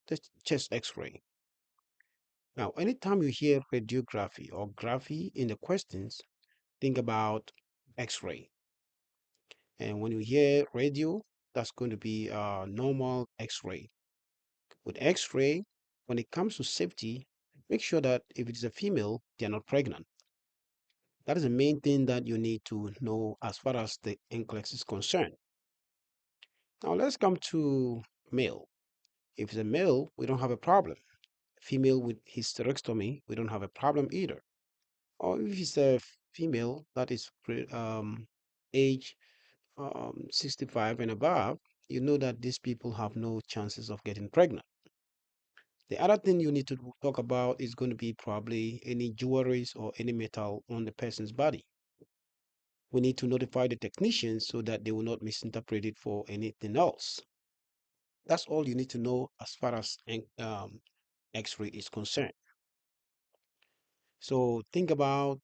the chest x-ray. Now, anytime you hear radiography or graphy in the questions, think about x-ray. And when you hear radio, that's going to be a normal x-ray. With x-ray, when it comes to safety, make sure that if it is a female, they are not pregnant. That is the main thing that you need to know as far as the NCLEX is concerned. Now let's come to male. If it's a male, we don't have a problem. Female with hysterectomy, we don't have a problem either. Or if it's a female that is age 65 and above, you know that these people have no chances of getting pregnant. The other thing you need to talk about is going to be probably any jewelries or any metal on the person's body. We need to notify the technicians so that they will not misinterpret it for anything else. That's all you need to know as far as X-ray is concerned. So think about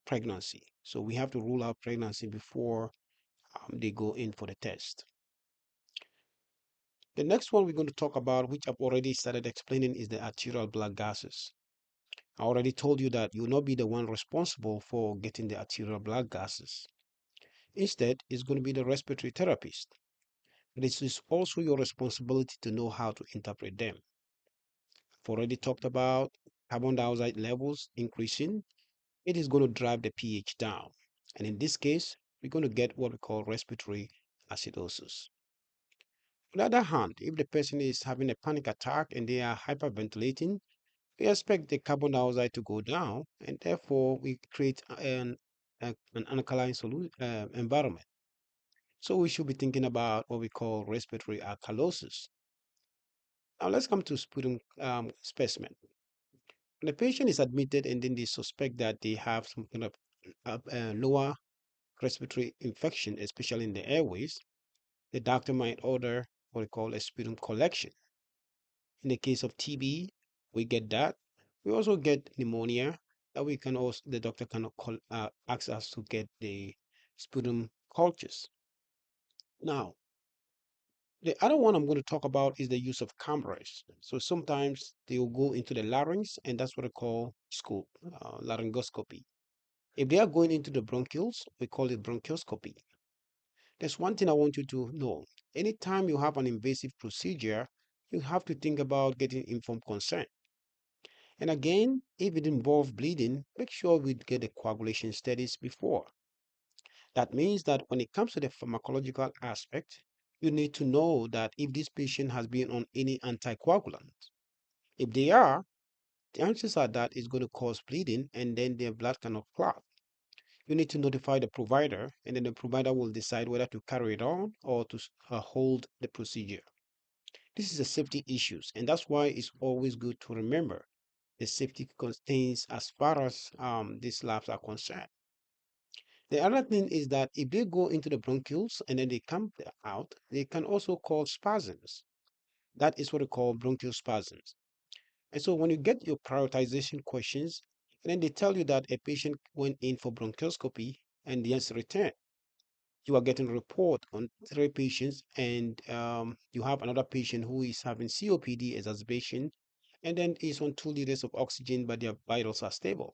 pregnancy. So we have to rule out pregnancy before they go in for the test. The next one we're going to talk about, which I've already started explaining, is the arterial blood gases. I already told you that you will not be the one responsible for getting the arterial blood gases. Instead, it's going to be the respiratory therapist. But it is also your responsibility to know how to interpret them. I've already talked about carbon dioxide levels increasing. It is going to drive the pH down. And in this case, we're going to get what we call respiratory acidosis. On the other hand, if the person is having a panic attack and they are hyperventilating, we expect the carbon dioxide to go down, and therefore we create an alkaline environment. So we should be thinking about what we call respiratory alkalosis. Now let's come to sputum specimen. When the patient is admitted and then they suspect that they have some kind of lower respiratory infection, especially in the airways, the doctor might order what we call a sputum collection. In the case of TB, we get that. We also get pneumonia that we can also the doctor can ask us to get the sputum cultures. Now, the other one I'm going to talk about is the use of cameras. So sometimes they will go into the larynx, and that's what I call scope, laryngoscopy. If they are going into the bronchioles, we call it bronchoscopy. There's one thing I want you to know. Anytime you have an invasive procedure, you have to think about getting informed consent. And again, if it involves bleeding, make sure we get the coagulation studies before. That means that when it comes to the pharmacological aspect, you need to know that if this patient has been on any anticoagulant. If they are, the chances are that it's going to cause bleeding and then their blood cannot clot. You need to notify the provider, and then the provider will decide whether to carry it on or to hold the procedure. This is a safety issues, and that's why it's always good to remember the safety contains as far as these labs are concerned. The other thing is that if they go into the bronchioles and then they come out, they can also cause spasms. That is what we call bronchial spasms. And so when you get your prioritization questions, and then they tell you that a patient went in for bronchoscopy and the answer returned, you are getting a report on three patients, and you have another patient who is having COPD exacerbation and then is on 2 liters of oxygen, but their vitals are stable.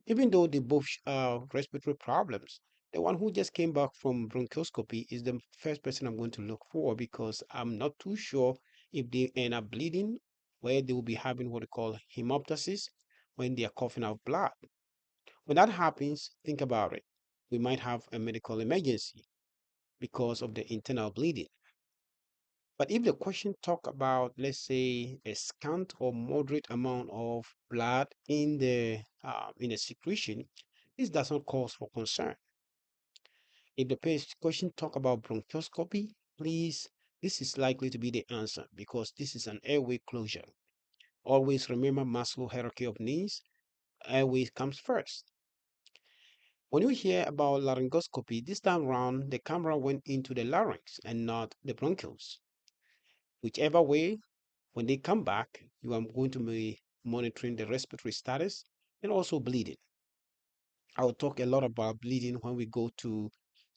Even though they both are respiratory problems, the one who just came back from bronchoscopy is the first person I'm going to look for because I'm not too sure if they end up bleeding, where they will be having what we call hemoptysis when they are coughing out blood. When that happens, think about it. We might have a medical emergency because of the internal bleeding. But if the question talk about, let's say, a scant or moderate amount of blood in the secretion, this does not cause for concern. If the question talk about bronchoscopy, please, this is likely to be the answer because this is an airway closure. Always remember Maslow hierarchy of needs. Airway comes first. When you hear about laryngoscopy, this time around, the camera went into the larynx and not the bronchioles. Whichever way, when they come back, you are going to be monitoring the respiratory status and also bleeding. I will talk a lot about bleeding when we go to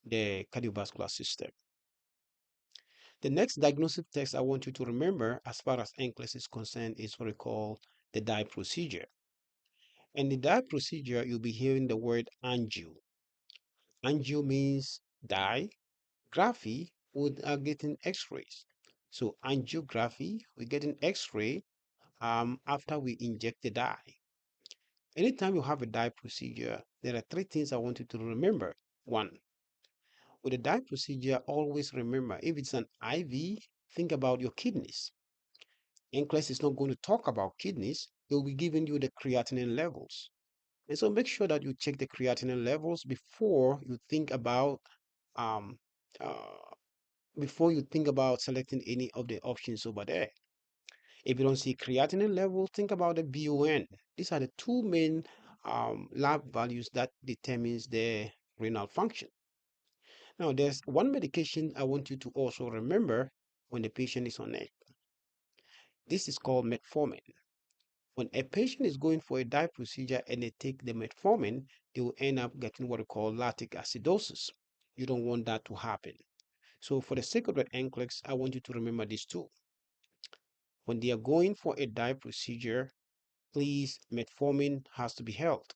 the cardiovascular system. The next diagnostic test I want you to remember as far as NCLEX is concerned is what we call the dye procedure. And the dye procedure, you'll be hearing the word angio. Angio means dye. Graphy would are getting x-rays. So angiography, we get an x-ray after we inject the dye. Anytime you have a dye procedure, there are three things I want you to remember. One, with a dye procedure, always remember if it's an IV, think about your kidneys. NCLEX is not going to talk about kidneys, it will be giving you the creatinine levels. And so make sure that you check the creatinine levels um, uh, before you think about selecting any of the options over there. If you don't see creatinine level, think about the BUN. These are the two main lab values that determines the renal function. Now, there's one medication I want you to also remember when the patient is on it. This is called metformin. When a patient is going for a dye procedure and they take the metformin, they will end up getting what we call lactic acidosis. You don't want that to happen. So for the sake of the NCLEX, I want you to remember these two. When they are going for a dye procedure, please, metformin has to be held.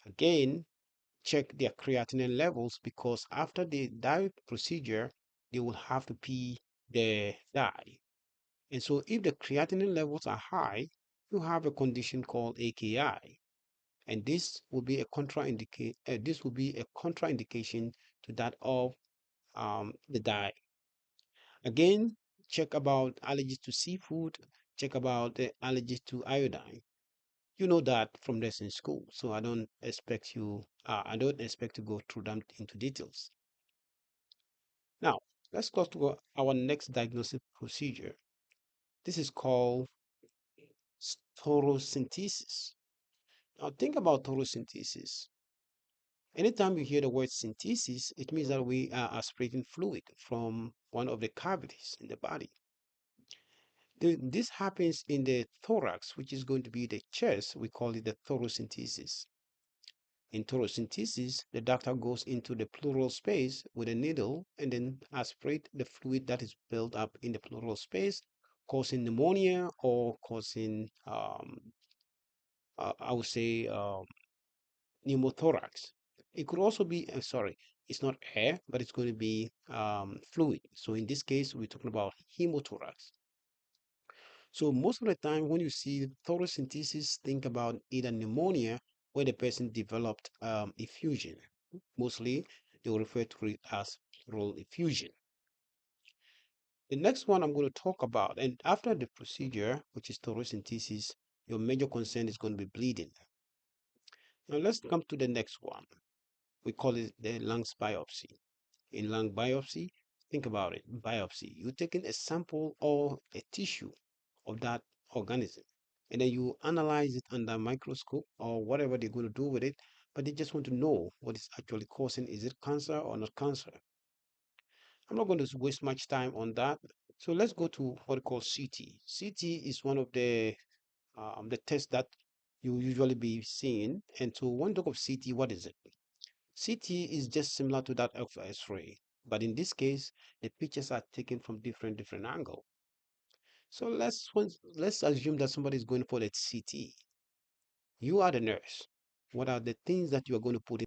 Again, check their creatinine levels because after the dye procedure, they will have to pee the dye. And so if the creatinine levels are high, you have a condition called AKI. And this will be a contraindication to that of the dye. Again, check about allergies to seafood, check about the allergies to iodine. You know that from this in school, so I don't expect to go through them into details. Now, let's go to our next diagnostic procedure. This is called torosynthesis. Now, think about torosynthesis. Anytime you hear the word synthesis, it means that we are aspirating fluid from one of the cavities in the body. This happens in the thorax, which is going to be the chest. We call it the torosynthesis. In torosynthesis, the doctor goes into the pleural space with a needle and then aspirate the fluid that is built up in the pleural space, causing pneumonia or causing, I would say, pneumothorax. It could also be, sorry, it's not air, but it's going to be fluid. So in this case, we're talking about hemothorax. So most of the time when you see photosynthesis, think about either pneumonia where the person developed effusion. Mostly they will refer to it as pleural effusion. The next one I'm going to talk about, and after the procedure, which is photosynthesis, your major concern is going to be bleeding. Now let's come to the next one. We call it the lungs biopsy. In lung biopsy, think about it, biopsy. You're taking a sample or a tissue of that organism and then you analyze it under a microscope or whatever they're going to do with it, but they just want to know what is actually causing, is it cancer or not cancer. I'm not going to waste much time on that, so let's go to what we call CT is one of the tests that you usually be seeing. And so when you talk of CT, what is it? CT is just similar to that of X-ray, but in this case the pictures are taken from different angle. So let's assume that somebody is going for the CT. You are the nurse. What are the things that you are going to put in?